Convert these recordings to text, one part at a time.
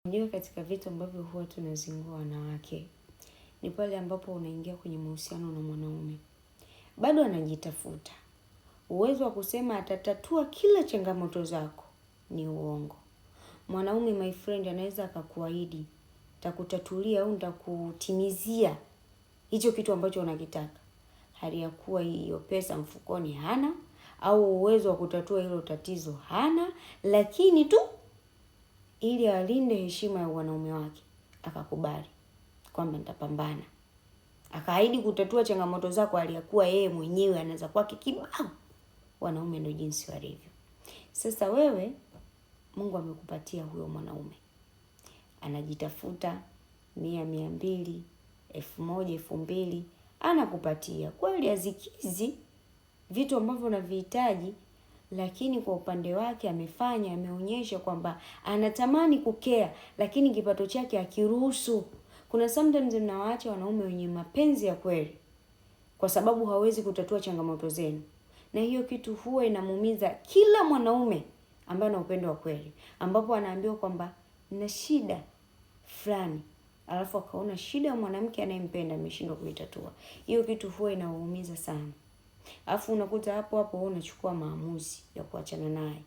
Unajua, katika vitu ambavyo huwa tunazingua wanawake ni pale ambapo unaingia kwenye mahusiano na mwanaume bado anajitafuta. Uwezo wa kusema atatatua kila changamoto zako ni uongo. Mwanaume, my friend, anaweza akakuahidi takutatulia au nitakutimizia hicho kitu ambacho unakitaka, hali ya kuwa hiyo pesa mfukoni hana, au uwezo wa kutatua hilo tatizo hana, lakini tu ili alinde heshima ya wanaume wake akakubali kwamba nitapambana. Akaahidi kutatua changamoto zako aliyakuwa yeye mwenyewe anaweza kwake kibao. Wanaume ndio jinsi walivyo. Sasa wewe, Mungu amekupatia huyo mwanaume. Anajitafuta 100, 200, 1000, 2000 anakupatia. Kweli azikizi vitu ambavyo unavihitaji, lakini kwa upande wake ameonyesha kwamba anatamani kukea, lakini kipato chake akiruhusu. Kuna sometimes mnawaacha wanaume wenye mapenzi ya kweli kwa sababu hawezi kutatua changamoto zenu. Na hiyo kitu huwa inamuumiza kila mwanaume ambaye ana upendo wa kweli, ambapo anaambiwa kwamba nina shida fulani, alafu akaona shida ya mwanamke anayempenda ameshindwa kuitatua. Hiyo kitu huwa inaumiza sana. Alafu unakuta hapo hapo unachukua maamuzi ya kuachana naye.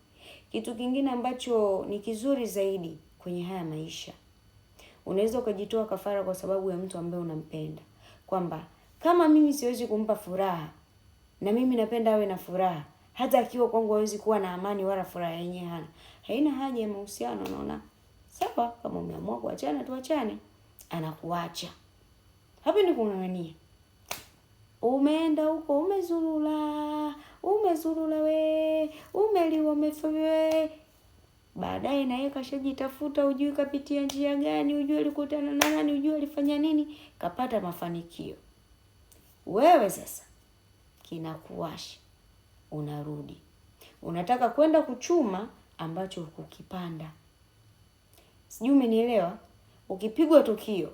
Kitu kingine ambacho ni kizuri zaidi kwenye haya maisha, unaweza ukajitoa kafara kwa sababu ya mtu ambaye unampenda. Kwamba kama mimi siwezi kumpa furaha na mimi napenda awe na furaha, hata akiwa kwangu hawezi kuwa na amani wala furaha yenyewe hana, haina haja ya mahusiano. Unaona? Sawa, kama umeamua kuachana tuachane. Anakuacha. Hapo ni kung'ang'ania. Umeenda huko umezurula we, umeliwa umefe. Baadaye na yeye kashajitafuta, hujui kapitia njia gani, hujui alikutana na nani, hujui alifanya nini, kapata mafanikio. Wewe sasa kinakuwasha, unarudi. Unataka kwenda kuchuma ambacho hukukipanda. Sijui umenielewa? Ukipigwa tukio,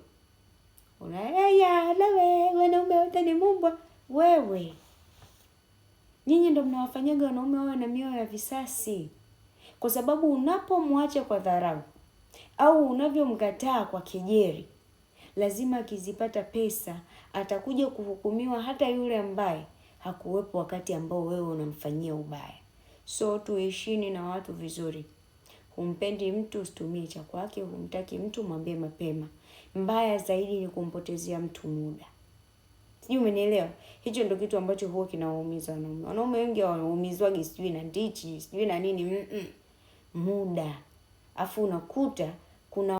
wanaume wote ni mbwa. Wewe, nyinyi ndio mnawafanyaga wanaume wawe na mioyo ya visasi. Kwa sababu unapomwacha kwa dharau au unavyomkataa kwa kejeli, lazima akizipata pesa atakuja kuhukumiwa hata yule ambaye hakuwepo wakati ambao wewe unamfanyia ubaya. So tuishini na watu vizuri. Humpendi mtu, usitumie cha kwake. Humtaki mtu, mwambie mapema. Mbaya zaidi ni kumpotezea mtu muda. Sijui umenielewa? Hicho ndio kitu ambacho huwa kinawaumiza wanaume. Wanaume wengi wanaumizwa sijui na ndichi, sijui na nini, muda. Afu unakuta kuna